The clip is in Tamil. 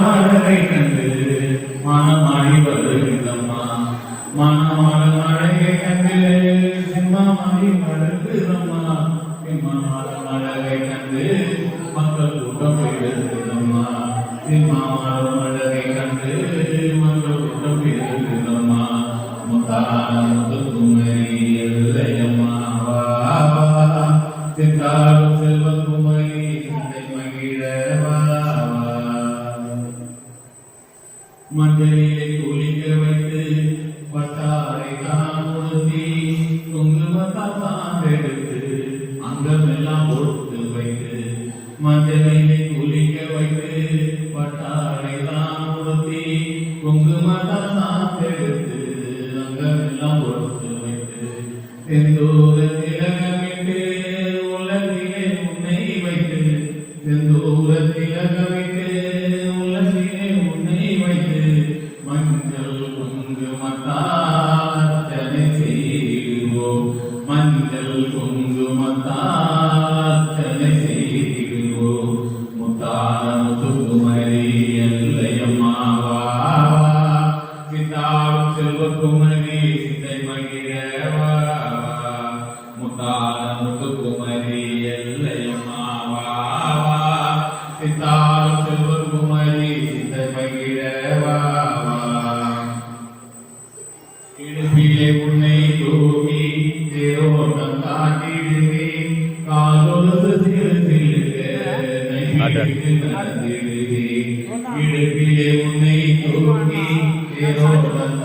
அழகை கண்டு மனமாடி வருகிறம்மா மனமாடும் அழகை கண்டு சிம்மமாடி வருகிறம்மா சிம்மமாடும் அழகை கண்டு மக்கள் கூட்டம் பெறுகிறம்மா சிம்மமாடும் அழகை கண்டு மக்கள் கூட்டம் பெறுகிறம்மா முத்தான முத்துக்குமரி எல்லையம்மா சித்தாடும் செல்வக்குமரி சிந்தை மகிழவா மஞ்சளிலே குளிக்க வைத்து பட்டாரை தான் உடுத்தி குங்குமத்தால் சான்றெடுத்து அங்கமெல்லாம் பொறுத்து வைத்து மஞ்சளிலே குளிக்க வைத்து பட்டாரை தான் உடுத்தி குங்குமத்தால் சான்றெடுத்து அங்கமெல்லாம் பொறுத்து வைத்து செந்தூர திலகமிட்டு உலகிலே உன்னை வைத்து செந்தூர திலகமிட்டு உலகிலே உன்னை வைத்து மஞ்சள் குங்குமத்தால் அர்ச்சனை செய்திடுவோம் மஞ்சள் குங்குமத்தால் அர்ச்சனை செய்திடுவோம் முத்தான முத்துக்குமரி எல்லையம்மாவா சித்தாடும் செல்வக்குமரி சிந்தை மகிழவா முத்தான முத்துக்குமரி எல்லையம்மாவா சித்தாடும் செல்வக்குமரி சிந்தை மகிழவா இடுப்பிலே உன்னை தூக்கி தேரோட்டம் காட்டிடுவே காலொழுது இடுப்பிலே உன்னை தூக்கி தேரோட்டம்